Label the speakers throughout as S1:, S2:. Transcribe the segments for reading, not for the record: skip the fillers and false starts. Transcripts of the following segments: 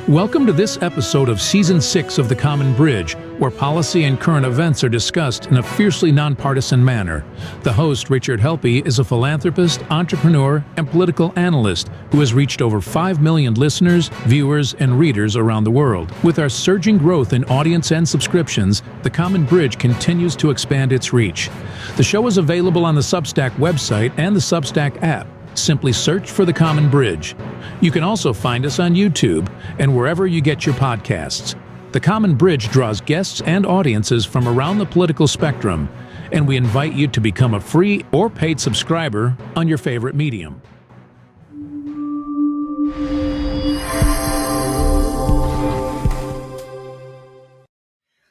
S1: Welcome to this episode of Season 6 of The Common Bridge, where policy and current events are discussed in a fiercely nonpartisan manner. The host, Richard Helppie, is a philanthropist, entrepreneur, and political analyst who has reached over 5 million listeners, viewers, and readers around the world. With our surging growth in audience and subscriptions, The Common Bridge continues to expand its reach. The show is available on the Substack website and the Substack app. Simply search for The Common Bridge. You can also find us on YouTube and wherever you get your podcasts. The Common Bridge draws guests and audiences from around the political spectrum, and we invite you to become a free or paid subscriber on your favorite medium.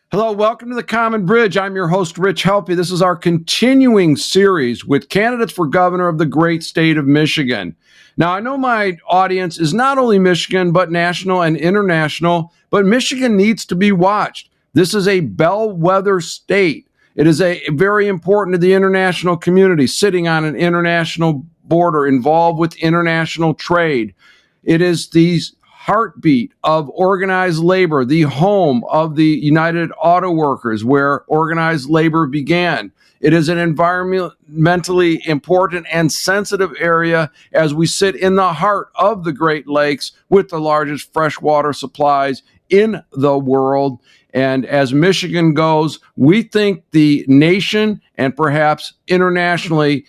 S2: Hello, welcome to The Common Bridge. I'm your host, Rich Helppie. This is our continuing series with candidates for governor of the great state of Michigan. Now, I know my audience is not only Michigan, but national and international, but Michigan needs to be watched. This is a bellwether state. It is very important to the international community, sitting on an international border, involved with international trade. It is the heartbeat of organized labor, the home of the United Auto Workers, where organized labor began. It is an environmentally important and sensitive area as we sit in the heart of the Great Lakes with the largest freshwater supplies in the world. And as Michigan goes, we think the nation and perhaps internationally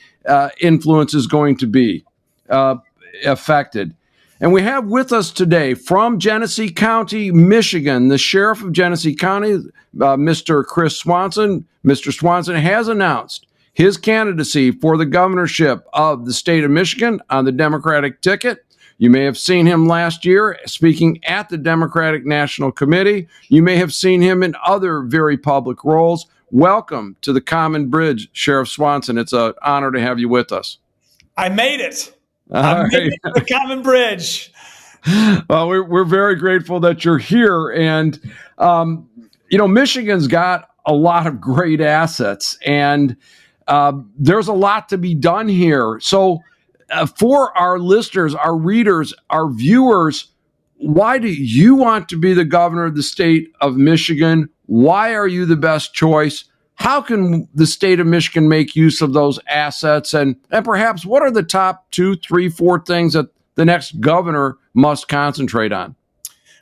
S2: influence is going to be affected. And we have with us today from Genesee County, Michigan, the Sheriff of Genesee County, Mr. Chris Swanson. Mr. Swanson has announced his candidacy for the governorship of the state of Michigan on the Democratic ticket. You may have seen him last year speaking at the Democratic National Committee. You may have seen him in other very public roles. Welcome to the Common Bridge, Sheriff Swanson. It's an honor to have you with us.
S3: I made it. I made it to the Common Bridge.
S2: Well, we're very grateful that you're here. And, Michigan's got a lot of great assets, and there's a lot to be done here. So for our listeners, our readers, our viewers, why do you want to be the governor of the state of Michigan? Why are you the best choice? How can the state of Michigan make use of those assets? And perhaps what are the top 2, 3, 4 things that the next governor must concentrate on?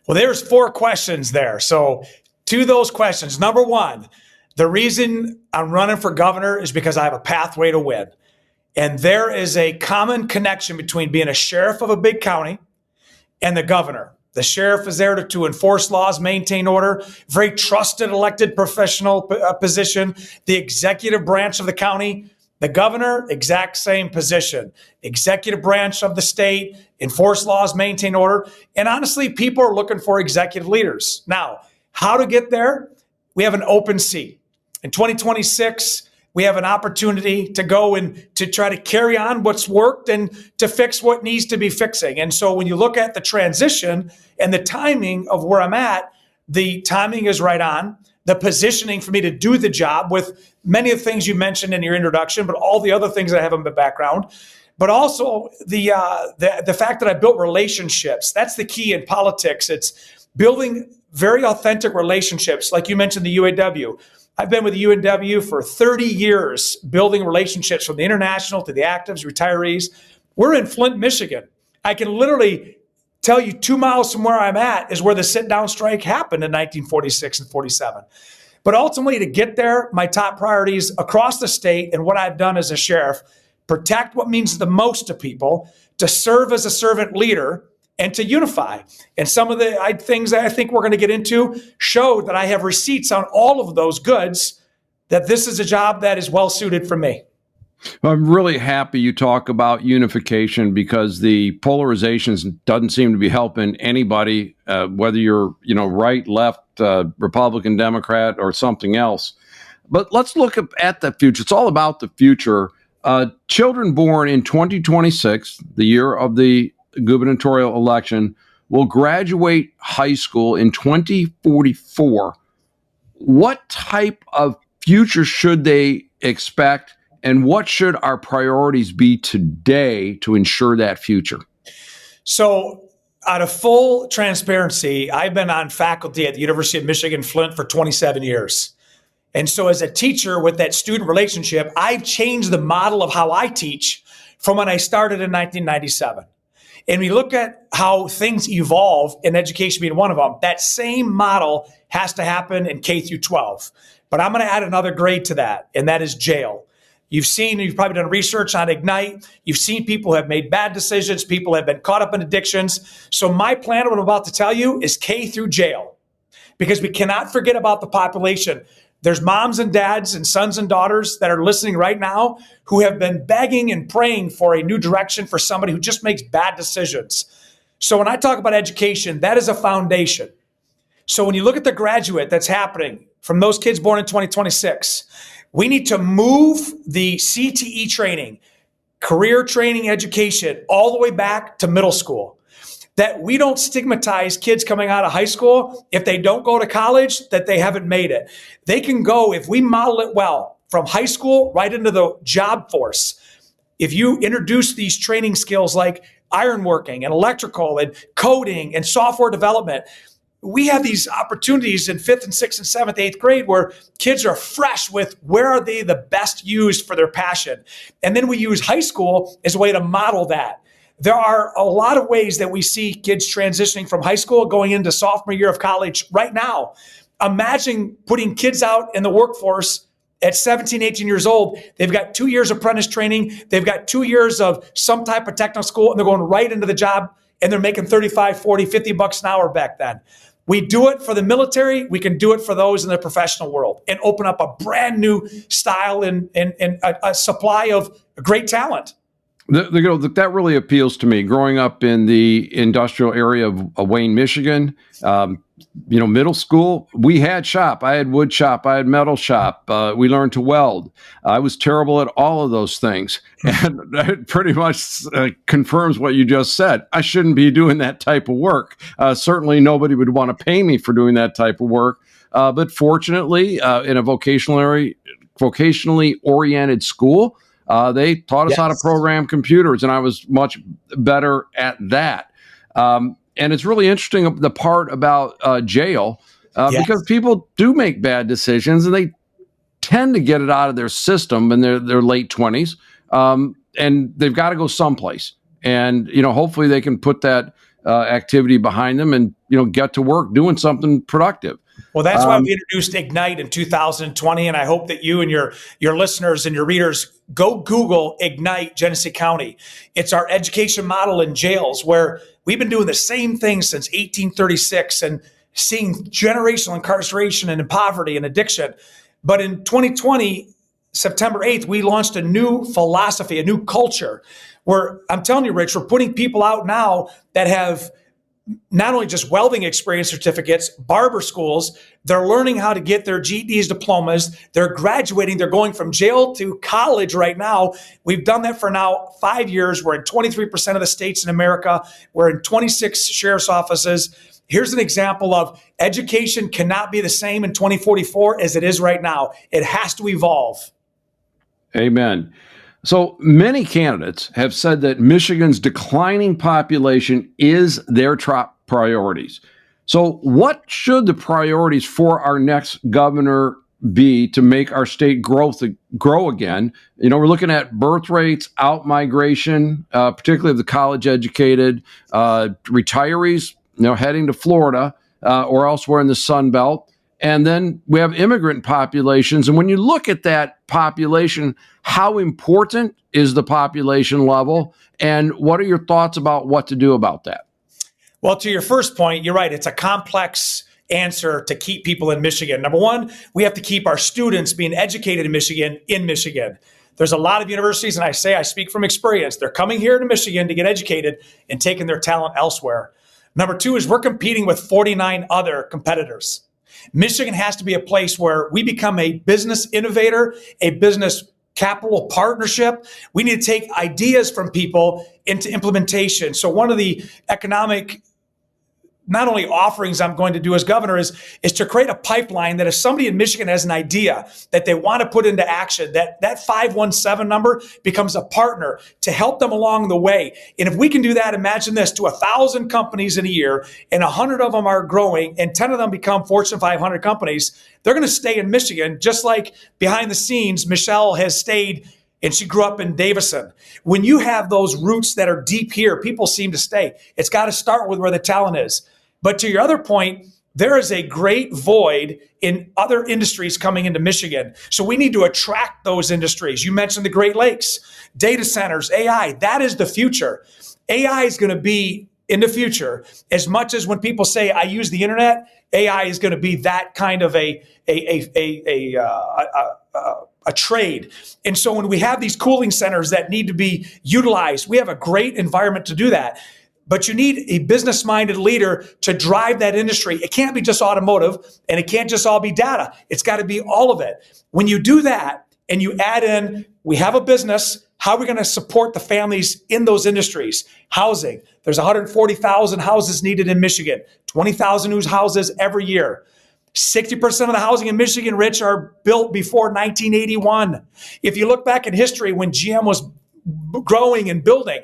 S3: Well, there's 4 questions there. So to those questions, number 1, the reason I'm running for governor is because I have a pathway to win. And there is a common connection between being a sheriff of a big county and the governor. The sheriff is there to enforce laws, maintain order, very trusted elected professional position. The executive branch of the county, the governor, exact same position. Executive branch of the state, enforce laws, maintain order. And honestly, people are looking for executive leaders. Now, how to get there? We have an open seat. In 2026, we have an opportunity to go and to try to carry on what's worked and to fix what needs to be fixing. And so when you look at the transition and the timing of where I'm at, the timing is right on. The positioning for me to do the job with many of the things you mentioned in your introduction, but all the other things that I have in the background. But also the fact that I built relationships. That's the key in politics. It's building very authentic relationships. Like you mentioned, the UAW. I've been with the UNW for 30 years, building relationships from the international to the actives, retirees. We're in Flint, Michigan. I can literally tell you 2 miles from where I'm at is where the sit-down strike happened in 1946 and 47. But ultimately, to get there, my top priorities across the state and what I've done as a sheriff, protect what means the most to people, to serve as a servant leader, and to unify. And some of the things that I think we're going to get into show that I have receipts on all of those goods, that this is a job that is well suited for me.
S2: I'm really happy you talk about unification, because the polarization doesn't seem to be helping anybody, whether you're, right, left, Republican, Democrat, or something else. But let's look at the future. It's all about the future. Children born in 2026, the year of the gubernatorial election, will graduate high school in 2044. What type of future should they expect, and what should our priorities be today to ensure that future?
S3: So out of full transparency, I've been on faculty at the University of Michigan Flint for 27 years. And so as a teacher with that student relationship, I've changed the model of how I teach from when I started in 1997. And we look at how things evolve, in education being one of them. That same model has to happen in K through 12. But I'm going to add another grade to that, and that is jail. You've probably done research on Ignite. You've seen people who have made bad decisions. People have been caught up in addictions. So my plan, what I'm about to tell you, is K through jail, because we cannot forget about the population. There's moms and dads and sons and daughters that are listening right now who have been begging and praying for a new direction for somebody who just makes bad decisions. So when I talk about education, that is a foundation. So when you look at the graduate that's happening from those kids born in 2026, we need to move the CTE training, career training education, all the way back to middle school. That we don't stigmatize kids coming out of high school if they don't go to college, that they haven't made it. They can go, if we model it well, from high school right into the job force. If you introduce these training skills like ironworking and electrical and coding and software development, we have these opportunities in 5th and 6th and 7th, 8th grade where kids are fresh with where are they the best used for their passion. And then we use high school as a way to model that. There are a lot of ways that we see kids transitioning from high school going into sophomore year of college right now. Imagine putting kids out in the workforce at 17, 18 years old. They've got 2 years apprentice training. They've got 2 years of some type of technical school, and they're going right into the job, and they're making 35, 40, 50 bucks an hour back then. We do it for the military. We can do it for those in the professional world and open up a brand new style and a supply of great talent.
S2: That really appeals to me. Growing up in the industrial area of Wayne, Michigan, middle school, we had shop. I had wood shop. I had metal shop. We learned to weld. I was terrible at all of those things. And that pretty much confirms what you just said. I shouldn't be doing that type of work. Certainly nobody would want to pay me for doing that type of work. But fortunately, in a vocationally oriented school, they taught us how to program computers, and I was much better at that. And it's really interesting, the part about jail, because people do make bad decisions, and they tend to get it out of their system in their late 20s, and they've got to go someplace. And hopefully they can put that activity behind them and get to work doing something productive.
S3: Well, that's why we introduced Ignite in 2020, and I hope that you and your listeners and your readers go Google Ignite Genesee County. It's our education model in jails, where we've been doing the same thing since 1836 and seeing generational incarceration and poverty and addiction. But in 2020, September 8th, we launched a new philosophy, a new culture, where I'm telling you, Rich, we're putting people out now that have not only just welding experience certificates, barber schools, they're learning how to get their GEDs, diplomas, they're graduating, they're going from jail to college right now. We've done that for now 5 years. We're in 23% of the states in America. We're in 26 sheriff's offices. Here's an example of education cannot be the same in 2044 as it is right now. It has to evolve.
S2: Amen. So many candidates have said that Michigan's declining population is their top priorities. So what should the priorities for our next governor be to make our state grow again? We're looking at birth rates, out-migration, particularly of the college-educated, retirees, heading to Florida or elsewhere in the Sun Belt. And then we have immigrant populations. And when you look at that population, how important is the population level? And what are your thoughts about what to do about that?
S3: Well, to your first point, you're right. It's a complex answer to keep people in Michigan. Number one, we have to keep our students being educated in Michigan. There's a lot of universities, and I speak from experience. They're coming here to Michigan to get educated and taking their talent elsewhere. Number two is we're competing with 49 other competitors. Michigan has to be a place where we become a business innovator, a business capital partnership. We need to take ideas from people into implementation. So one of the economic not only offerings I'm going to do as governor is to create a pipeline that if somebody in Michigan has an idea that they want to put into action, that 517 number becomes a partner to help them along the way. And if we can do that, imagine this, to 1,000 companies in a year, and 100 of them are growing, and 10 of them become Fortune 500 companies, they're going to stay in Michigan, just like behind the scenes, Michelle has stayed and she grew up in Davison. When you have those roots that are deep here, people seem to stay. It's got to start with where the talent is. But to your other point, there is a great void in other industries coming into Michigan. So we need to attract those industries. You mentioned the Great Lakes, data centers, AI. That is the future. AI is going to be in the future as much as when people say, I use the internet, AI is going to be that kind of a trade. And so when we have these cooling centers that need to be utilized, we have a great environment to do that. But you need a business-minded leader to drive that industry. It can't be just automotive, and it can't just all be data. It's got to be all of it. When you do that and you add in, we have a business, how are we going to support the families in those industries? Housing. There's 140,000 houses needed in Michigan, 20,000 new houses every year. 60% of the housing in Michigan, Rich, are built before 1981. If you look back in history when GM was growing and building,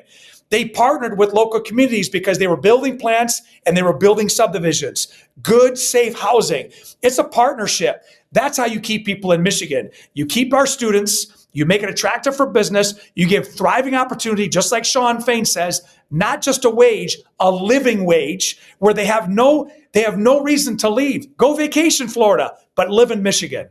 S3: they partnered with local communities because they were building plants and they were building subdivisions. Good, safe housing. It's a partnership. That's how you keep people in Michigan. You keep our students, you make it attractive for business, you give thriving opportunity, just like Sean Fain says, not just a wage, a living wage, where they have no reason to leave. Go vacation Florida, but live in Michigan.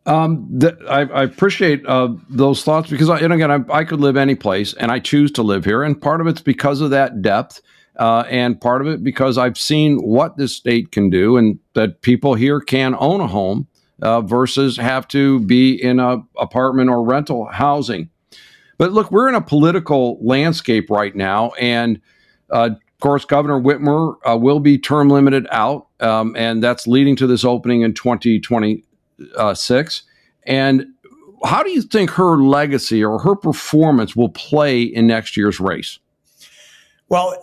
S2: I appreciate those thoughts because, I could live any place and I choose to live here. And part of it's because of that depth and part of it because I've seen what this state can do and that people here can own a home versus have to be in a apartment or rental housing. But look, we're in a political landscape right now. And of course, Governor Whitmer will be term limited out. And that's leading to this opening in 2026. And how do you think her legacy or her performance will play in next year's race?
S3: Well,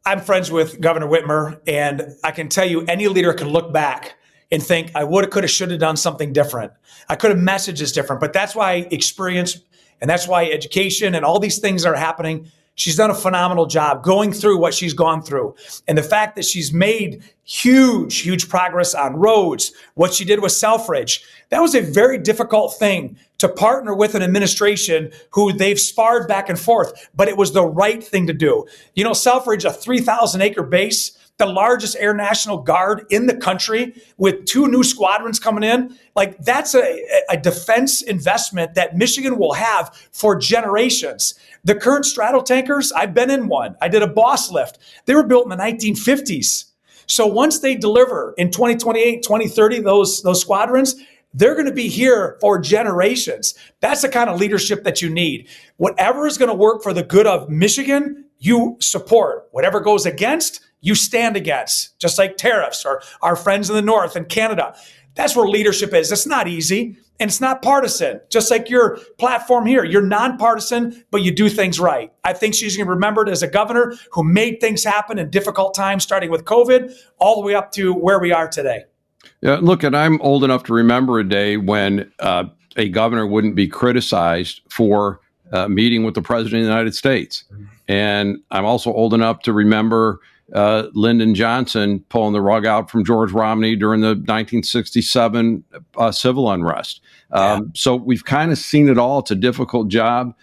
S3: I'm friends with Governor Whitmer, and I can tell you any leader can look back and think, I would have, could have, should have done something different. I could have messaged this different, but that's why experience and that's why education and all these things are happening. She's done a phenomenal job going through what she's gone through. And the fact that she's made huge progress on roads, what she did with Selfridge, that was a very difficult thing to partner with an administration who they've sparred back and forth, but it was the right thing to do. You know, Selfridge, a 3,000 acre base, the largest Air National Guard in the country with 2 new squadrons coming in. Like that's a defense investment that Michigan will have for generations. The current straddle tankers, I've been in one. I did a boss lift. They were built in the 1950s. So once they deliver in 2028, 2030, those squadrons, they're going to be here for generations. That's the kind of leadership that you need. Whatever is going to work for the good of Michigan, you support. Whatever goes against, you stand against, just like tariffs or our friends in the North and Canada. That's where leadership is. It's not easy and it's not partisan, just like your platform here. You're nonpartisan, but you do things right. I think she's going to be remembered as a governor who made things happen in difficult times, starting with COVID, all the way up to where we are today.
S2: Yeah, look, and I'm old enough to remember a day when a governor wouldn't be criticized for meeting with the president of the United States. And I'm also old enough to remember Lyndon Johnson pulling the rug out from George Romney during the 1967 civil unrest. So we've kind of seen it all. It's a difficult job.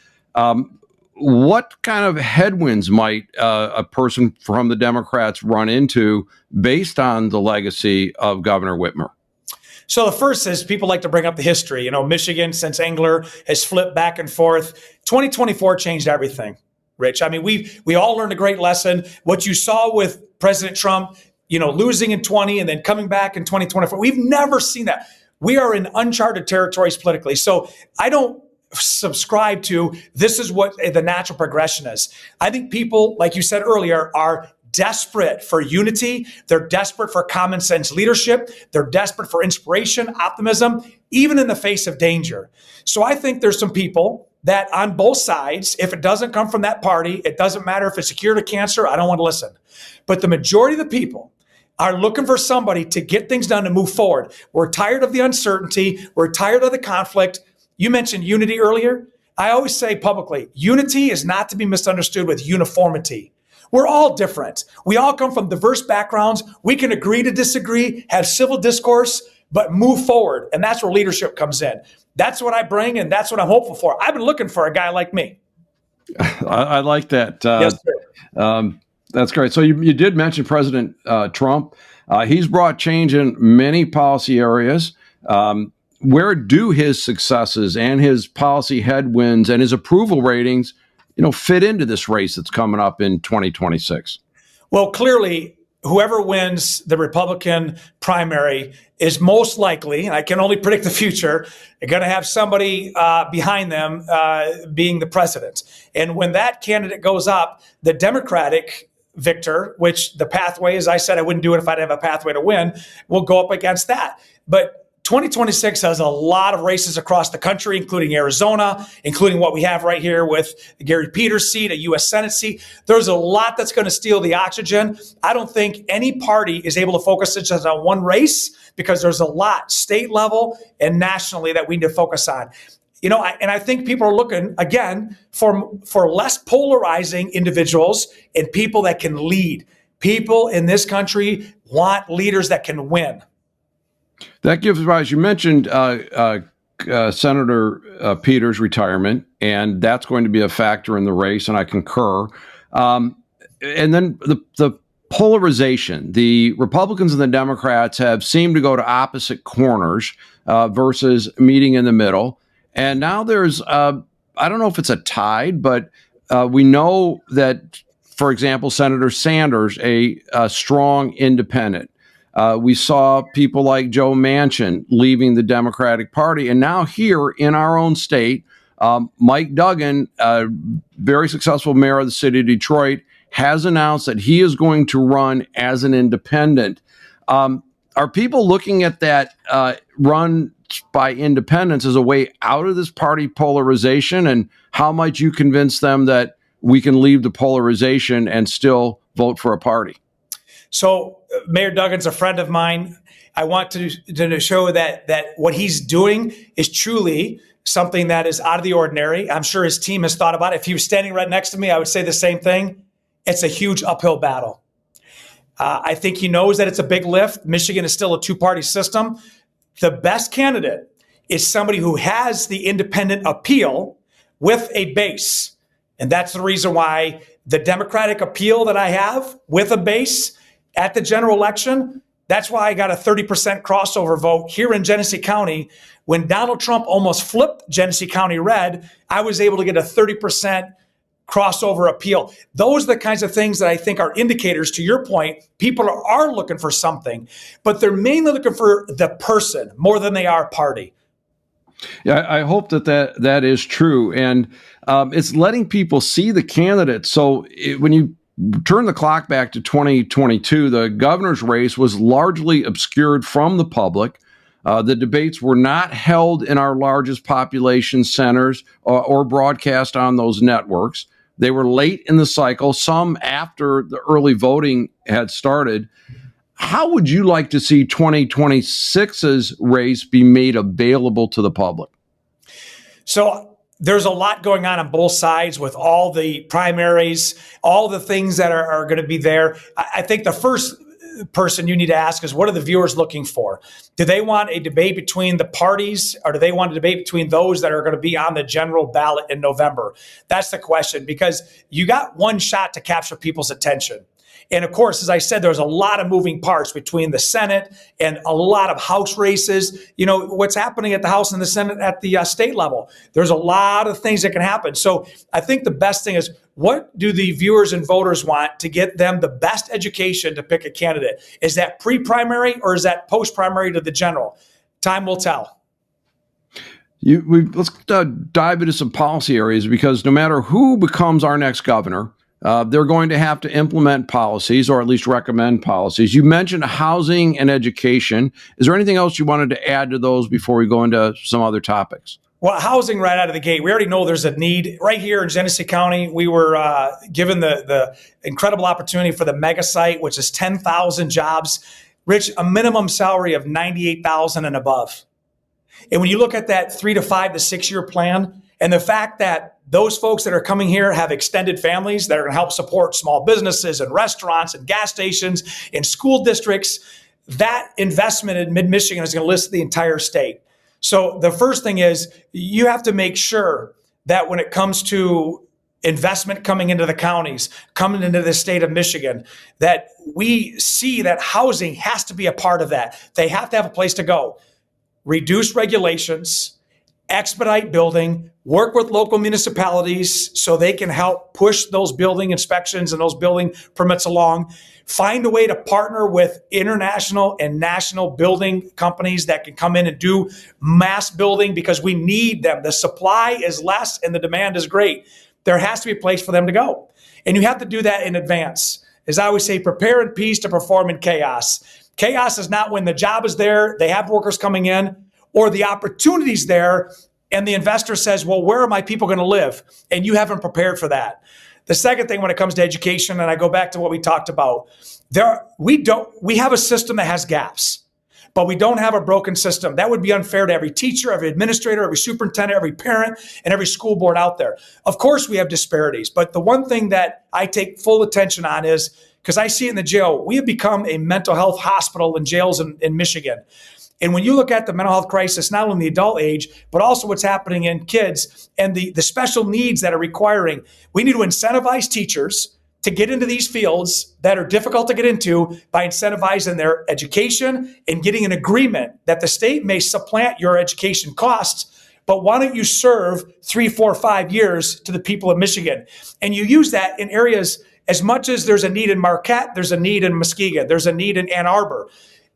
S2: What kind of headwinds might a person from the Democrats run into based on the legacy of Governor Whitmer?
S3: So the first is people like to bring up the history. You know, Michigan, since Engler, has flipped back and forth. 2024 changed everything, Rich. I mean, we all learned a great lesson. What you saw with President Trump, you know, losing in 20 and then coming back in 2024, we've never seen that. We are in uncharted territories politically. So I don't subscribe to this is what the natural progression is. I think people, like you said earlier, are desperate for unity. They're desperate for common sense leadership. They're desperate for inspiration, optimism, even in the face of danger. So I think there's some people that on both sides, if it doesn't come from that party, it doesn't matter if it's a cure to cancer, I don't want to listen. But the majority of the people are looking for somebody to get things done and move forward. We're tired of the uncertainty. We're tired of the conflict. You mentioned unity earlier. I always say publicly, unity is not to be misunderstood with uniformity. We're all different. We all come from diverse backgrounds. We can agree to disagree, have civil discourse, but move forward. And that's where leadership comes in. That's what I bring, and that's what I'm hopeful for. I've been looking for a guy like me.
S2: I like that.
S3: Yes, sir.
S2: That's great. So you did mention President Trump. He's brought change in many policy areas. Where do his successes and his policy headwinds and his approval ratings, fit into this race that's coming up in 2026?
S3: Well, clearly, whoever wins the Republican primary is most likely, and I can only predict the future, going to have somebody behind them being the president. And when that candidate goes up, the Democratic victor, which the pathway, as I said, I wouldn't do it if I didn't have a pathway to win, will go up against that. But 2026 has a lot of races across the country, including Arizona, including what we have right here with Gary Peters' seat, a U.S. Senate seat. There's a lot that's going to steal the oxygen. I don't think any party is able to focus just on one race because there's a lot state level and nationally that we need to focus on. And I think people are looking, again, for less polarizing individuals and people that can lead. People in this country want leaders that can win.
S2: That gives rise. You mentioned Senator Peters' retirement, and that's going to be a factor in the race, and I concur. And then the polarization. The Republicans and the Democrats have seemed to go to opposite corners versus meeting in the middle. And now there's, I don't know if it's a tide, but we know that, for example, Senator Sanders, a strong independent. We saw people like Joe Manchin leaving the Democratic Party. And now here in our own state, Mike Duggan, very successful mayor of the city of Detroit, has announced that he is going to run as an independent. Are people looking at that run by independents as a way out of this party polarization? And how might you convince them that we can leave the polarization and still vote for a party?
S3: So Mayor Duggan's a friend of mine. I want to show that what he's doing is truly something that is out of the ordinary. I'm sure his team has thought about it. If he was standing right next to me, I would say the same thing. It's a huge uphill battle. I think he knows that it's a big lift. Michigan is still a two-party system. The best candidate is somebody who has the independent appeal with a base. And that's the reason why the Democratic appeal that I have with a base at the general election, that's why I got a 30% crossover vote here in Genesee County. When Donald Trump almost flipped Genesee County red, I was able to get a 30% crossover appeal. Those are the kinds of things that I think are indicators, to your point. People are looking for something, but they're mainly looking for the person more than they are party.
S2: Yeah, I hope that is true. And it's letting people see the candidates. So when you turn the clock back to 2022, the governor's race was largely obscured from the public. The debates were not held in our largest population centers or broadcast on those networks. They were late in the cycle, some after the early voting had started. How would you like to see 2026's race be made available to the public?
S3: So there's a lot going on both sides with all the primaries, all the things that are going to be there. I think the first person you need to ask is, what are the viewers looking for? Do they want a debate between the parties, or do they want a debate between those that are going to be on the general ballot in November? That's the question, because you got one shot to capture people's attention. And of course, as I said, there's a lot of moving parts between the Senate and a lot of House races. You know, what's happening at the House and the Senate at the state level. There's a lot of things that can happen. So I think the best thing is, what do the viewers and voters want to get them the best education to pick a candidate? Is that pre-primary or is that post-primary to the general? Time will tell.
S2: Let's dive into some policy areas, because no matter who becomes our next governor, they're going to have to implement policies, or at least recommend policies. You mentioned housing and education. Is there anything else you wanted to add to those before we go into some other topics?
S3: Well, housing right out of the gate, we already know there's a need. Right here in Genesee County, we were given the incredible opportunity for the mega site, which is 10,000 jobs. Rich, a minimum salary of $98,000 and above. And when you look at that 3 to 5 to 6 year plan, and the fact that those folks that are coming here have extended families that are going to help support small businesses and restaurants and gas stations and school districts, that investment in mid-Michigan is going to list the entire state. So the first thing is you have to make sure that when it comes to investment coming into the counties, coming into the state of Michigan, that we see that housing has to be a part of that. They have to have a place to go. Reduce regulations, expedite building, work with local municipalities so they can help push those building inspections and those building permits along. Find a way to partner with international and national building companies that can come in and do mass building because we need them. The supply is less and the demand is great. There has to be a place for them to go. And you have to do that in advance. As I always say, prepare in peace to perform in chaos. Chaos is not when the job is there, they have workers coming in, or the opportunity's there, and the investor says, well, where are my people going to live? And you haven't prepared for that. The second thing when it comes to education, and I go back to what we talked about, we have a system that has gaps, but we don't have a broken system. That would be unfair to every teacher, every administrator, every superintendent, every parent, and every school board out there. Of course, we have disparities, but the one thing that I take full attention on is, because I see it in the jail, we have become a mental health hospital in jails in Michigan. And when you look at the mental health crisis, not only in the adult age, but also what's happening in kids and the special needs that are requiring, we need to incentivize teachers to get into these fields that are difficult to get into by incentivizing their education and getting an agreement that the state may supplant your education costs, but why don't you serve 3, 4, 5 years to the people of Michigan? And you use that in areas, as much as there's a need in Marquette, there's a need in Muskegon, there's a need in Ann Arbor.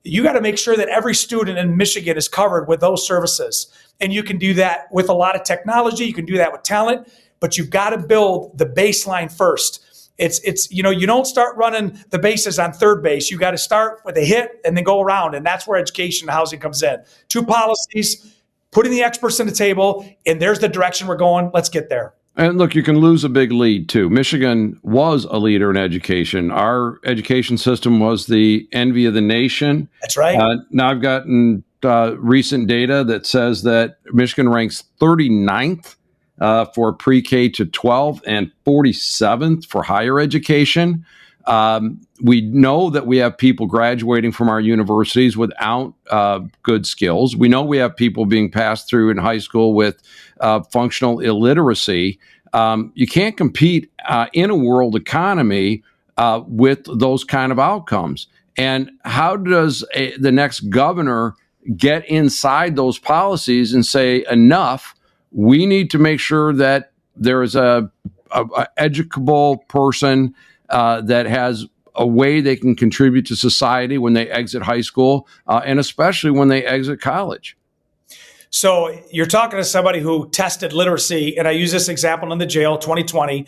S3: You got to make sure that every student in Michigan is covered with those services. And you can do that with a lot of technology. You can do that with talent, but you've got to build the baseline first. It's you don't start running the bases on third base. You got to start with a hit and then go around. And that's where education and housing comes in. 2 policies, putting the experts on the table, and there's the direction we're going. Let's get there.
S2: And look, you can lose a big lead too. Michigan was a leader in education. Our education system was the envy of the nation.
S3: That's right.
S2: Now I've gotten recent data that says that Michigan ranks 39th for pre-K to 12 and 47th for higher education. We know that we have people graduating from our universities without good skills. We know we have people being passed through in high school with functional illiteracy. You can't compete in a world economy with those kind of outcomes. And how does the next governor get inside those policies and say, enough, we need to make sure that there is a educable person that has a way they can contribute to society when they exit high school, and especially when they exit college?
S3: So you're talking to somebody who tested literacy, and I use this example in the jail, 2020.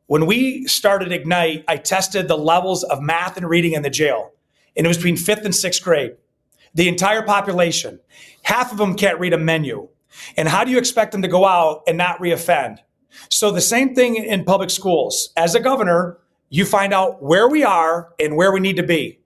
S3: When we started Ignite, I tested the levels of math and reading in the jail, and it was between 5th and 6th grade. The entire population, half of them can't read a menu. And how do you expect them to go out and not reoffend? So the same thing in public schools. As a governor, you find out where we are and where we need to be,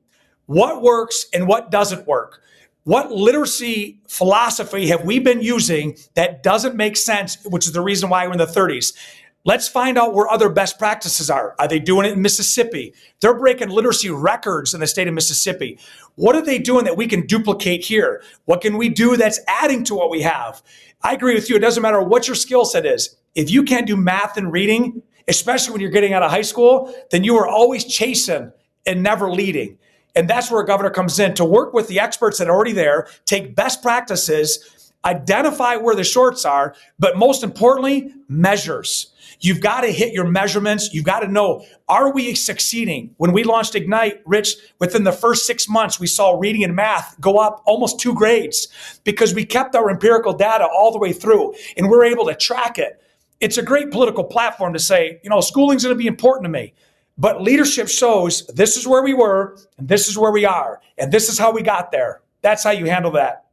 S3: what works and what doesn't work. What literacy philosophy have we been using that doesn't make sense, which is the reason why we're in the 30s. Let's find out where other best practices are. Are they doing it in Mississippi? They're breaking literacy records in the state of Mississippi. What are they doing that we can duplicate here? What can we do that's adding to what we have? I agree with you. It doesn't matter what your skill set is. If you can't do math and reading, especially when you're getting out of high school, then you are always chasing and never leading. And that's where a governor comes in to work with the experts that are already there, take best practices, identify where the shorts are, but most importantly, measures. You've got to hit your measurements. You've got to know, are we succeeding? When we launched Ignite, Rich, within the first 6 months, we saw reading and math go up almost 2 grades because we kept our empirical data all the way through and we're able to track it. It's a great political platform to say, schooling's going to be important to me. But leadership shows this is where we were, and this is where we are, and this is how we got there. That's how you handle that.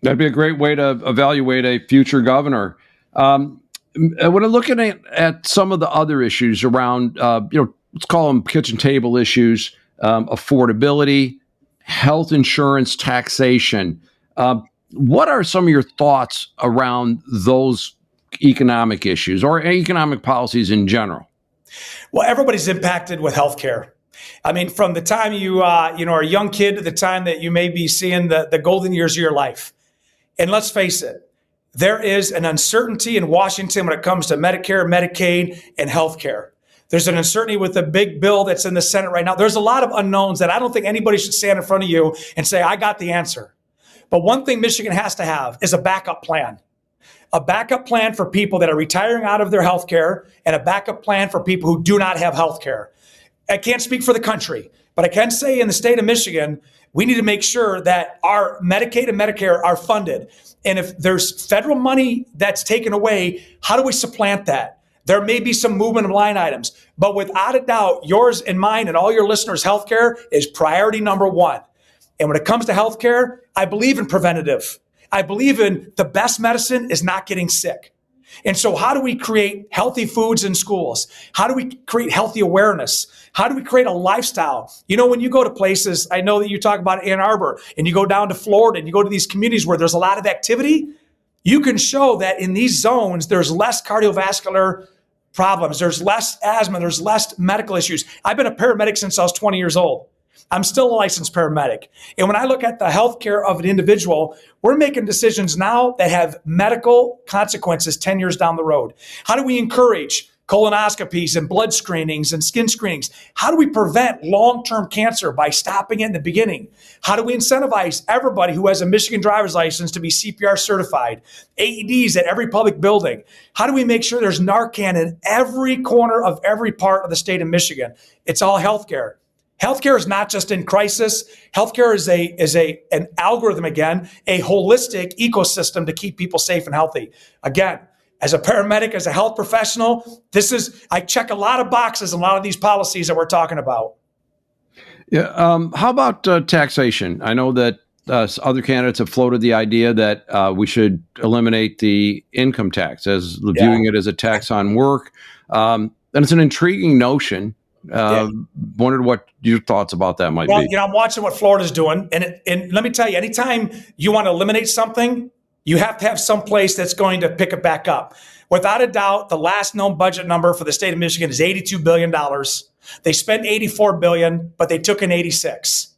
S2: That'd be a great way to evaluate a future governor. When I'm looking at some of the other issues around, let's call them kitchen table issues, affordability, health insurance, taxation. What are some of your thoughts around those economic issues or economic policies in general?
S3: Well, everybody's impacted with healthcare. I mean, from the time you are a young kid to the time that you may be seeing the golden years of your life. And let's face it, there is an uncertainty in Washington when it comes to Medicare, Medicaid, and healthcare. There's an uncertainty with the big bill that's in the Senate right now. There's a lot of unknowns that I don't think anybody should stand in front of you and say, I got the answer. But one thing Michigan has to have is a backup plan. A backup plan for people that are retiring out of their health care and a backup plan for people who do not have health care. I can't speak for the country, but I can say in the state of Michigan, we need to make sure that our Medicaid and Medicare are funded. And if there's federal money that's taken away, how do we supplant that? There may be some movement of line items, but without a doubt, yours and mine and all your listeners' healthcare is priority number one. And when it comes to healthcare, I believe in preventative. I believe in the best medicine is not getting sick. And so how do we create healthy foods in schools? How do we create healthy awareness? How do we create a lifestyle? You know, when you go to places, I know that you talk about Ann Arbor, and you go down to Florida and you go to these communities where there's a lot of activity, you can show that in these zones, there's less cardiovascular problems, there's less asthma, there's less medical issues. I've been a paramedic since I was 20 years old. I'm still a licensed paramedic. And when I look at the healthcare of an individual, we're making decisions now that have medical consequences 10 years down the road. How do we encourage colonoscopies and blood screenings and skin screenings? How do we prevent long-term cancer by stopping it in the beginning? How do we incentivize everybody who has a Michigan driver's license to be CPR certified? AEDs at every public building. How do we make sure there's Narcan in every corner of every part of the state of Michigan? It's all healthcare. Healthcare is not just in crisis. Healthcare is an algorithm, again, a holistic ecosystem to keep people safe and healthy. Again, as a paramedic, as a health professional, I check a lot of boxes in a lot of these policies that we're talking about.
S2: Yeah. How about taxation? I know that other candidates have floated the idea that we should eliminate the income tax as viewing it as a tax on work. And it's an intriguing notion. Wondered what your thoughts about that might be.
S3: I'm watching what Florida's doing. And let me tell you, anytime you want to eliminate something, you have to have some place that's going to pick it back up. Without a doubt, the last known budget number for the state of Michigan is $82 billion. They spent $84 billion, but they took in $86.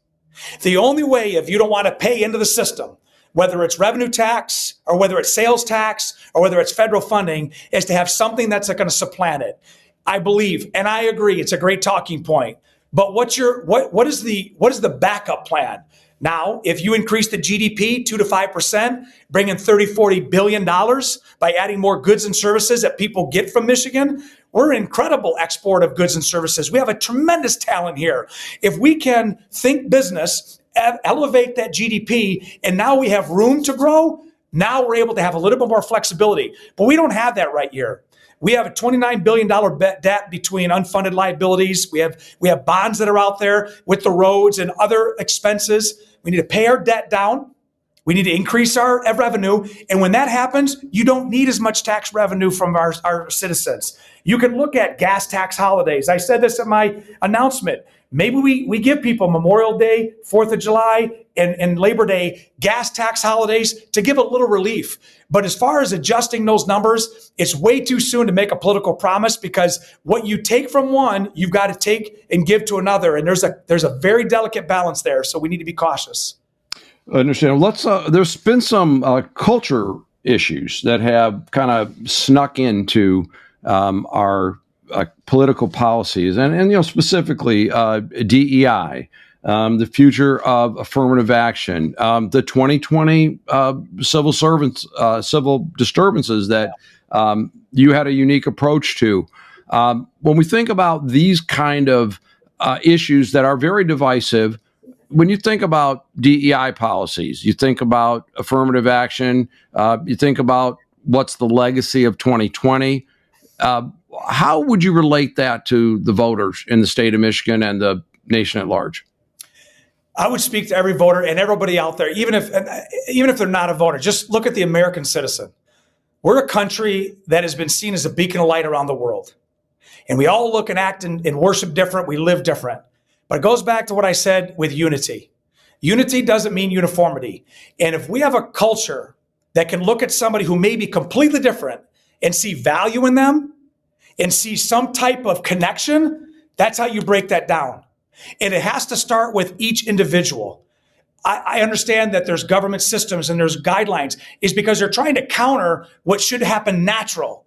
S3: The only way, if you don't want to pay into the system, whether it's revenue tax or whether it's sales tax or whether it's federal funding, is to have something that's going to supplant it. I believe, and I agree, it's a great talking point. But what is the backup plan? Now, if you increase the GDP 2 to 5%, bring in $30-40 billion by adding more goods and services that people get from Michigan, we're an incredible export of goods and services. We have a tremendous talent here. If we can think business, elevate that GDP, and now we have room to grow, now we're able to have a little bit more flexibility. But we don't have that right here. We have a $29 billion debt between unfunded liabilities. We have bonds that are out there with the roads and other expenses. We need to pay our debt down. We need to increase our revenue. And when that happens, you don't need as much tax revenue from our citizens. You can look at gas tax holidays. I said this in my announcement. Maybe we give people Memorial Day, 4th of July, and Labor Day gas tax holidays to give a little relief. But as far as adjusting those numbers, it's way too soon to make a political promise, because what you take from one, you've got to take and give to another. And there's a very delicate balance there. So we need to be cautious.
S2: I understand. There's been some culture issues that have kind of snuck into our political policies, and specifically DEI, the future of affirmative action, the 2020 civil disturbances that you had a unique approach to. When we think about these kind of issues that are very divisive, when you think about DEI policies, you think about affirmative action, you think about what's the legacy of 2020. How would you relate that to the voters in the state of Michigan and the nation at large?
S3: I would speak to every voter and everybody out there, even if they're not a voter. Just look at the American citizen. We're a country that has been seen as a beacon of light around the world. And we all look and act and worship different. We live different. But it goes back to what I said with unity. Unity doesn't mean uniformity. And if we have a culture that can look at somebody who may be completely different and see value in them and see some type of connection, that's how you break that down. And it has to start with each individual. I understand that there's government systems and there's guidelines, is because they're trying to counter what should happen natural.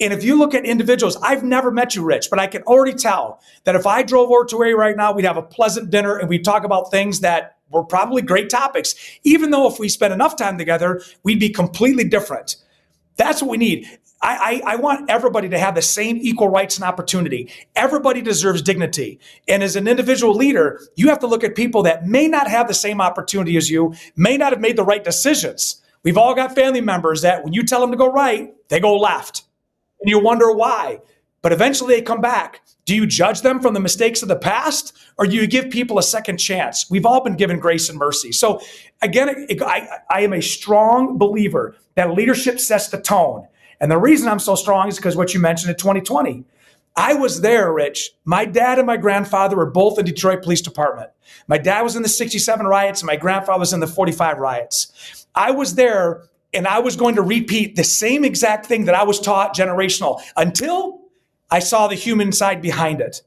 S3: And if you look at individuals, I've never met you, Rich, but I can already tell that if I drove over to area right now, we'd have a pleasant dinner and we'd talk about things that were probably great topics, even though if we spent enough time together, we'd be completely different. That's what we need. I want everybody to have the same equal rights and opportunity. Everybody deserves dignity. And as an individual leader, you have to look at people that may not have the same opportunity as you, may not have made the right decisions. We've all got family members that when you tell them to go right, they go left. And you wonder why. But eventually they come back. Do you judge them from the mistakes of the past, or do you give people a second chance? We've all been given grace and mercy. So again, I am a strong believer that leadership sets the tone. And the reason I'm so strong is because what you mentioned in 2020. I was there, Rich. My dad and my grandfather were both in Detroit Police Department. My dad was in the 67 riots and my grandfather was in the 45 riots. I was there and I was going to repeat the same exact thing that I was taught generational until I saw the human side behind it.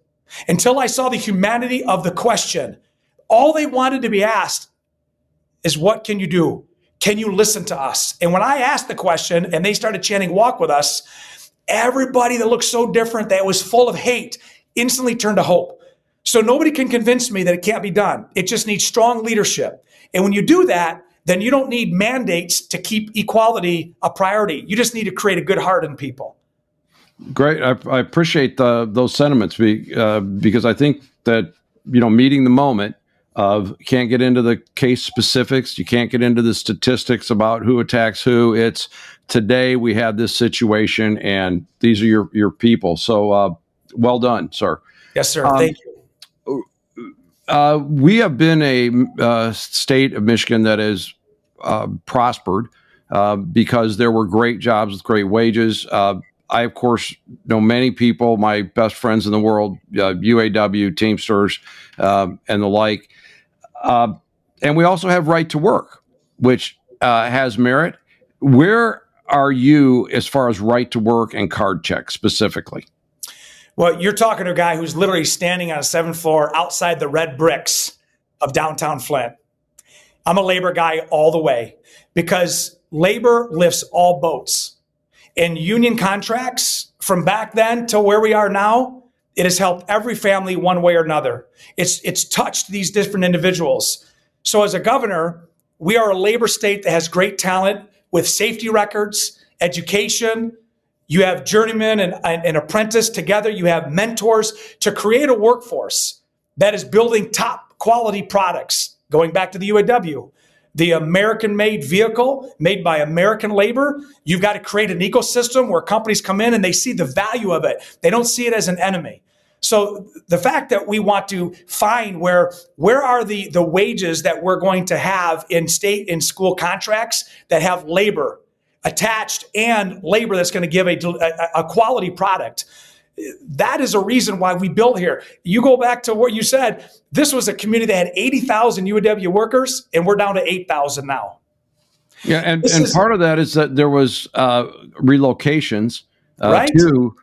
S3: Until I saw the humanity of the question. All they wanted to be asked is, what can you do? Can you listen to us? And when I asked the question and they started chanting, walk with us, everybody that looked so different, that was full of hate, instantly turned to hope. So nobody can convince me that it can't be done. It just needs strong leadership. And when you do that, then you don't need mandates to keep equality a priority. You just need to create a good heart in people.
S2: Great. I appreciate those sentiments because I think that, meeting the moment of can't get into the case specifics. You can't get into the statistics about who attacks who. It's today we have this situation and these are your people. So well done, sir.
S3: Yes, sir. Thank you.
S2: We have been a state of Michigan that has prospered because there were great jobs with great wages. I, of course, know many people, my best friends in the world, UAW, Teamsters, and the like. And we also have right to work, which has merit. Where are you as far as right to work and card check specifically?
S3: Well, you're talking to a guy who's literally standing on a 7th floor outside the red bricks of downtown Flint. I'm a labor guy all the way because labor lifts all boats. And union contracts from back then to where we are now, it has helped every family one way or another. It's touched these different individuals. So as a governor, we are a labor state that has great talent with safety records, education. You have journeyman and apprentice together. You have mentors to create a workforce that is building top quality products. Going back to the UAW, the American-made vehicle made by American labor, you've got to create an ecosystem where companies come in and they see the value of it. They don't see it as an enemy. So the fact that we want to find where are the wages that we're going to have in state and school contracts that have labor attached and labor that's going to give a quality product. That is a reason why we built here. You go back to what you said, this was a community that had 80,000 UAW workers, and we're down to 8,000 now.
S2: Yeah, and part of that is that there was relocations
S3: right?
S2: to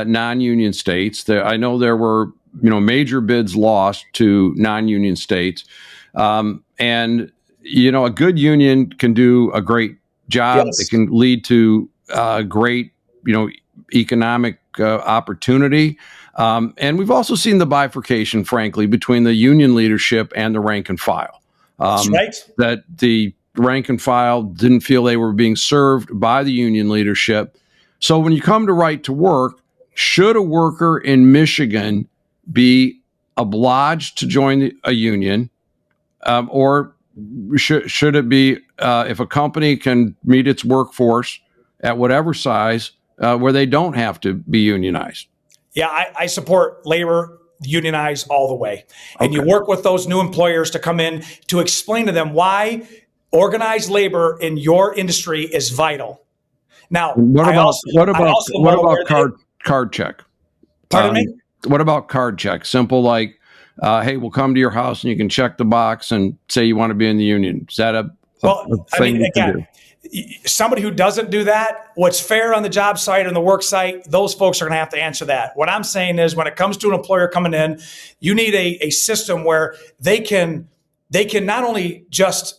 S2: non-union states. I know there were major bids lost to non-union states, and a good union can do a great job.
S3: Yes.
S2: It can lead to great economic opportunity. And we've also seen the bifurcation, frankly, between the union leadership and the rank and file.
S3: That's right.
S2: That the rank and file didn't feel they were being served by the union leadership. So when you come to right to work, should a worker in Michigan be obliged to join a union, or should it be if a company can meet its workforce at whatever size, where they don't have to be unionized?
S3: Yeah, I support labor unionize all the way. And you work with those new employers to come in to explain to them why organized labor in your industry is vital. Now,
S2: what about card check?
S3: Pardon me?
S2: What about card check? Simple, like, hey, we'll come to your house and you can check the box and say you want to be in the union. Is that a thing you can do?
S3: Somebody who doesn't do that, what's fair on the job site and the work site, those folks are going to have to answer that. What I'm saying is, when it comes to an employer coming in, you need a system where they can not only just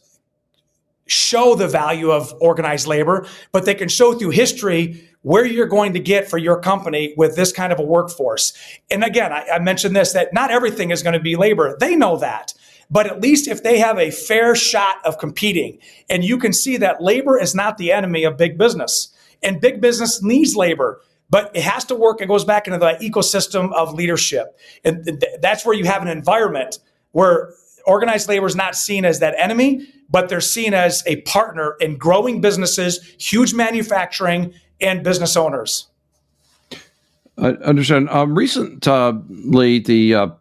S3: show the value of organized labor, but they can show through history where you're going to get for your company with this kind of a workforce. And again, I mentioned this, that not everything is going to be labor. They know that. But at least if they have a fair shot of competing, and you can see that labor is not the enemy of big business, and big business needs labor, but it has to work. It goes back into the ecosystem of leadership. And that's where you have an environment where organized labor is not seen as that enemy, but they're seen as a partner in growing businesses, huge manufacturing, and business owners.
S2: I understand. Recently, the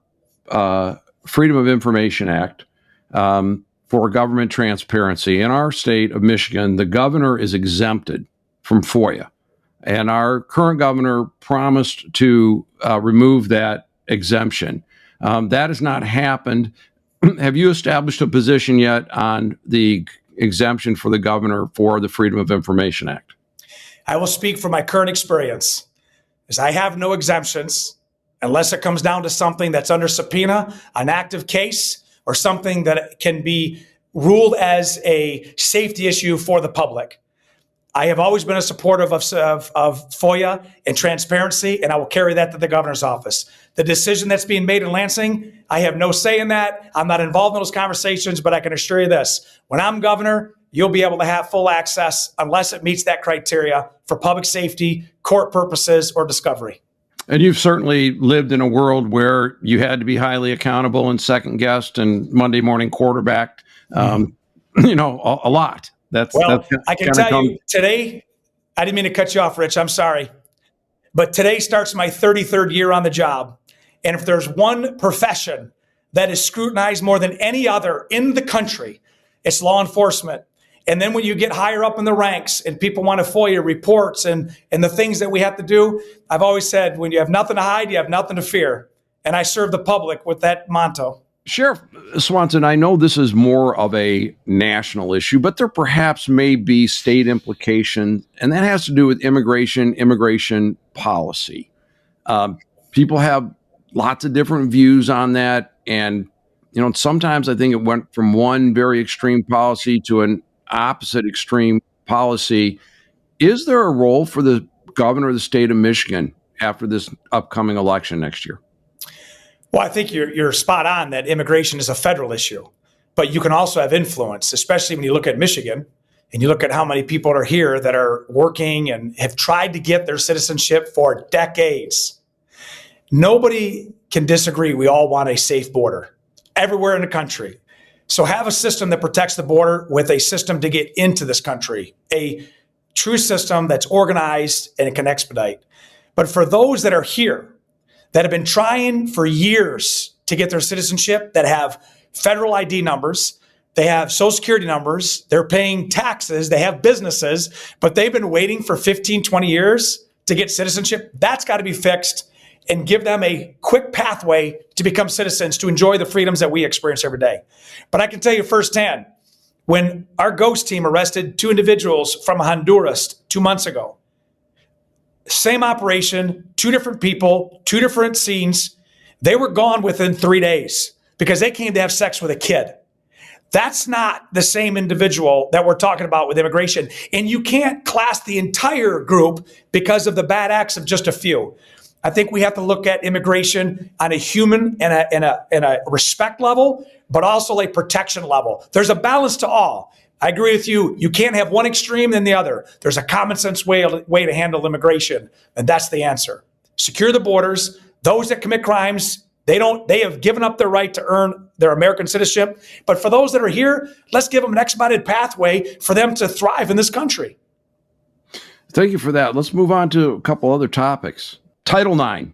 S2: Freedom of Information Act for government transparency. In our state of Michigan, the governor is exempted from FOIA. And our current governor promised to remove that exemption. That has not happened. Have you established a position yet on the exemption for the governor for the Freedom of Information Act?
S3: I will speak from my current experience, as I have no exemptions unless it comes down to something that's under subpoena, an active case, or something that can be ruled as a safety issue for the public. I have always been a supporter of FOIA and transparency, and I will carry that to the governor's office. The decision that's being made in Lansing, I have no say in that. I'm not involved in those conversations, but I can assure you this. When I'm governor, you'll be able to have full access unless it meets that criteria for public safety, court purposes, or discovery.
S2: And you've certainly lived in a world where you had to be highly accountable and second guessed and Monday morning quarterbacked, a lot.
S3: I can tell you today, I didn't mean to cut you off, Rich. I'm sorry. But today starts my 33rd year on the job. And if there's one profession that is scrutinized more than any other in the country, it's law enforcement. And then when you get higher up in the ranks and people want to FOIA reports and the things that we have to do, I've always said, when you have nothing to hide, you have nothing to fear. And I serve the public with that motto.
S2: Sheriff Swanson, I know this is more of a national issue, but there perhaps may be state implication, and that has to do with immigration policy. People have lots of different views on that. And, sometimes I think it went from one very extreme policy to an opposite extreme policy. Is there a role for the governor of the state of Michigan after this upcoming election next year?
S3: Well, I think you're spot on that immigration is a federal issue, but you can also have influence, especially when you look at Michigan and you look at how many people are here that are working and have tried to get their citizenship for decades. Nobody can disagree. We all want a safe border everywhere in the country. So have a system that protects the border with a system to get into this country, a true system that's organized and it can expedite. But for those that are here, that have been trying for years to get their citizenship, that have federal ID numbers, they have social security numbers, they're paying taxes, they have businesses, but they've been waiting for 15, 20 years to get citizenship. That's got to be fixed and give them a quick pathway to become citizens, to enjoy the freedoms that we experience every day. But I can tell you firsthand, when our ghost team arrested 2 individuals from Honduras 2 months ago, same operation, 2 different people, 2 different scenes. They were gone within 3 days because they came to have sex with a kid. That's not the same individual that we're talking about with immigration. And you can't class the entire group because of the bad acts of just a few. I think we have to look at immigration on a human and a respect level, but also a protection level. There's a balance to all. I agree with you. You can't have one extreme than the other. There's a common sense way to handle immigration, and that's the answer. Secure the borders. Those that commit crimes, they have given up their right to earn their American citizenship. But for those that are here, let's give them an expedited pathway for them to thrive in this country.
S2: Thank you for that. Let's move on to a couple other topics. Title IX.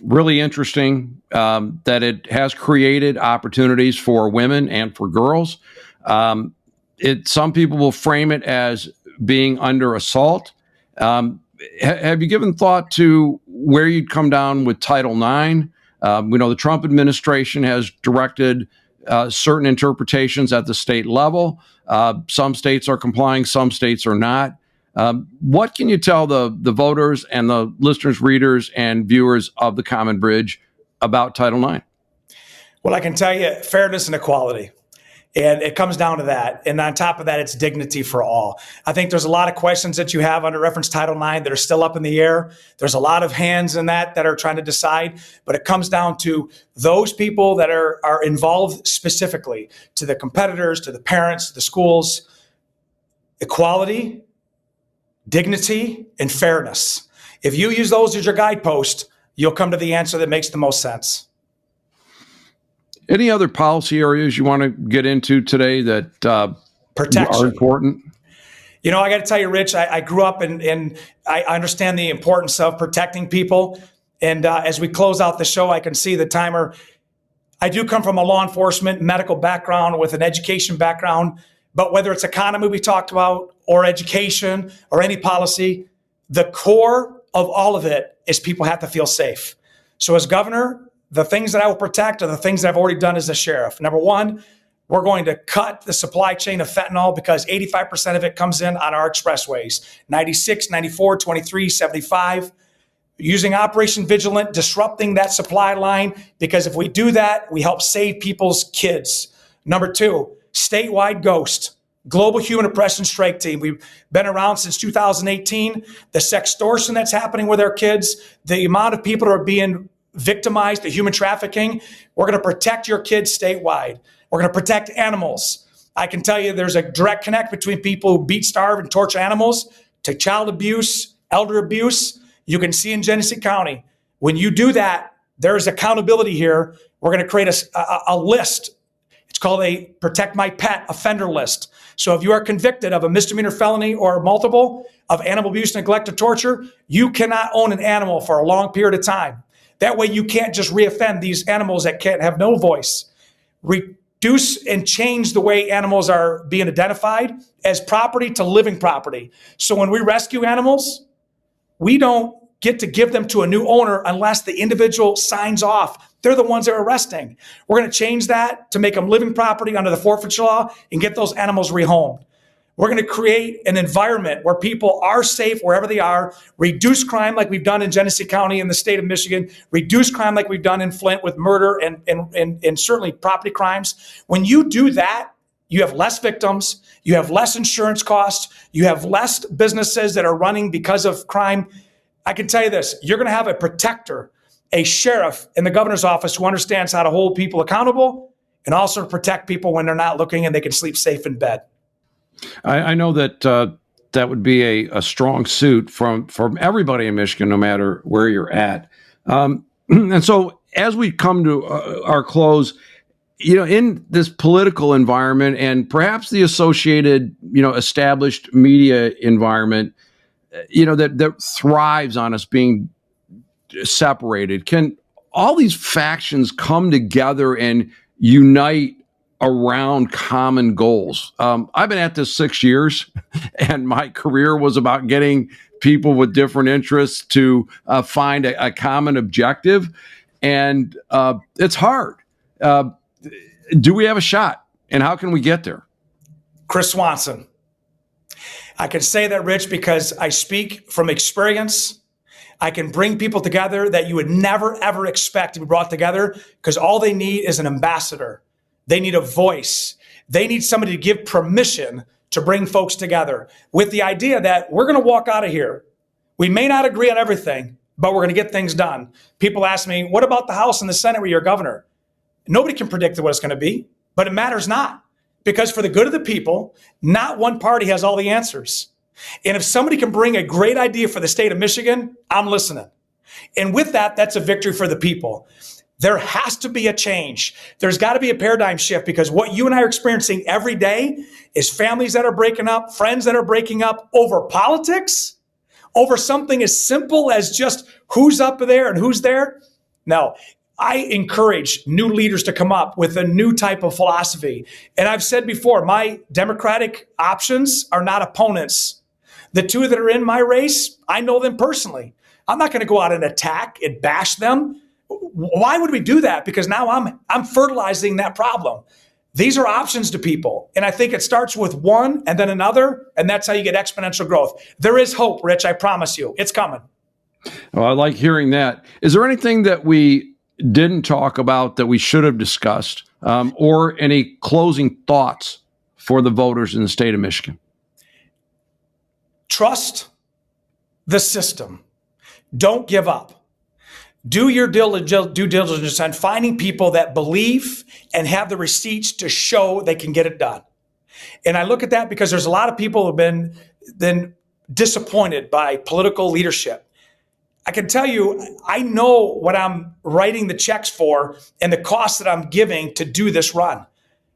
S2: Really interesting that it has created opportunities for women and for girls. Some people will frame it as being under assault. Have you given thought to where you'd come down with Title IX? We know the Trump administration has directed certain interpretations at the state level. Some states are complying, some states are not. What can you tell the voters and the listeners, readers, and viewers of the Common Bridge about Title IX?
S3: Well, I can tell you fairness and equality. And it comes down to that. And on top of that, it's dignity for all. I think there's a lot of questions that you have under reference Title IX that are still up in the air. There's a lot of hands in that are trying to decide. But it comes down to those people that are involved specifically, to the competitors, to the parents, to the schools. Equality, dignity, and fairness. If you use those as your guidepost, you'll come to the answer that makes the most sense.
S2: Any other policy areas you want to get into today that
S3: Protection
S2: are important?
S3: You know, I got to tell you, Rich, I grew up and I understand the importance of protecting people. And as we close out the show, I can see the timer. I do come from a law enforcement medical background with an education background. But whether it's economy we talked about or education or any policy, the core of all of it is people have to feel safe. So as governor, the things that I will protect are the things that I've already done as a sheriff. Number one, we're going to cut the supply chain of fentanyl because 85% of it comes in on our expressways, 96, 94, 23, 75. Using Operation Vigilant, disrupting that supply line, because if we do that, we help save people's kids. Number two, statewide GHOST, Global Human Oppression Strike Team. We've been around since 2018. The sextortion that's happening with our kids, the amount of people that are being victimized, the human trafficking. We're going to protect your kids statewide. We're going to protect animals. I can tell you there's a direct connect between people who beat, starve, and torture animals to child abuse, elder abuse. You can see in Genesee County. When you do that, there's accountability here. We're going to create a list. It's called a Protect My Pet offender list. So if you are convicted of a misdemeanor felony or multiple of animal abuse, neglect, or torture, you cannot own an animal for a long period of time. That way you can't just reoffend these animals that can't have no voice. Reduce and change the way animals are being identified as property to living property. So when we rescue animals, we don't get to give them to a new owner unless the individual signs off. They're the ones that are arresting. We're going to change that to make them living property under the forfeiture law and get those animals rehomed. We're going to create an environment where people are safe wherever they are, reduce crime like we've done in Genesee County in the state of Michigan, reduce crime like we've done in Flint with murder and certainly property crimes. When you do that, you have less victims, you have less insurance costs, you have less businesses that are running because of crime. I can tell you this, you're going to have a protector, a sheriff in the governor's office who understands how to hold people accountable and also protect people when they're not looking and they can sleep safe in bed.
S2: I know that that would be a strong suit from everybody in Michigan, no matter where you're at. And so as we come to our close, you know, in this political environment and perhaps the associated, you know, established media environment, you know, that thrives on us being separated, can all these factions come together and unite around common goals? I've been at this 6 years, and my career was about getting people with different interests to find a common objective, and it's hard. Do we have a shot, and how can we get there?
S3: Chris Swanson. I can say that, Rich, because I speak from experience. I can bring people together that you would never, ever expect to be brought together, because all they need is an ambassador. They need a voice. They need somebody to give permission to bring folks together with the idea that we're going to walk out of here. We may not agree on everything, but we're going to get things done. People ask me, what about the House and the Senate where you're governor? Nobody can predict what it's going to be, but it matters not, because for the good of the people, not one party has all the answers. And if somebody can bring a great idea for the state of Michigan, I'm listening. And with that, that's a victory for the people. There has to be a change. There's got to be a paradigm shift, because what you and I are experiencing every day is families that are breaking up, friends that are breaking up over politics, over something as simple as just who's up there and who's there. No, I encourage new leaders to come up with a new type of philosophy. And I've said before, my Democratic options are not opponents. The two that are in my race, I know them personally. I'm not going to go out and attack and bash them. Why would we do that? Because now I'm fertilizing that problem. These are options to people. And I think it starts with one and then another, and that's how you get exponential growth. There is hope, Rich. I promise you. It's coming.
S2: Well, I like hearing that. Is there anything that we didn't talk about that we should have discussed, or any closing thoughts for the voters in the state of Michigan?
S3: Trust the system. Don't give up. Do your due diligence on finding people that believe and have the receipts to show they can get it done. And I look at that because there's a lot of people who have been disappointed by political leadership. I can tell you, I know what I'm writing the checks for and the cost that I'm giving to do this run,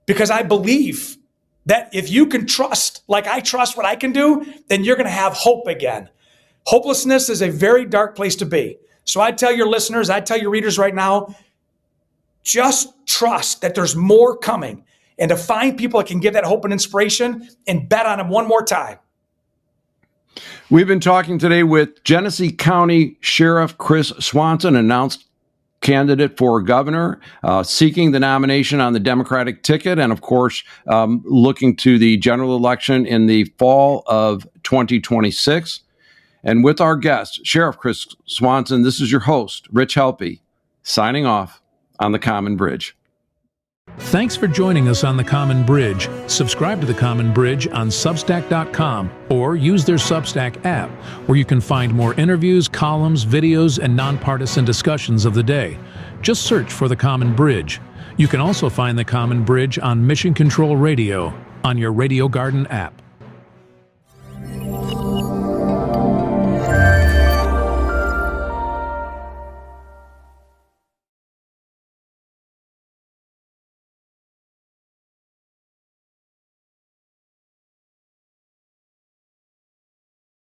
S3: because I believe that if you can trust, like I trust what I can do, then you're going to have hope again. Hopelessness is a very dark place to be. So I tell your listeners, I tell your readers right now, just trust that there's more coming, and to find people that can give that hope and inspiration and bet on them one more time.
S2: We've been talking today with Genesee County Sheriff Chris Swanson, announced candidate for governor, seeking the nomination on the Democratic ticket, and of course, looking to the general election in the fall of 2026. And with our guest, Sheriff Chris Swanson, this is your host, Rich Helppie, signing off on The Common Bridge.
S1: Thanks for joining us on The Common Bridge. Subscribe to The Common Bridge on Substack.com or use their Substack app, where you can find more interviews, columns, videos, and nonpartisan discussions of the day. Just search for The Common Bridge. You can also find The Common Bridge on Mission Control Radio on your Radio Garden app.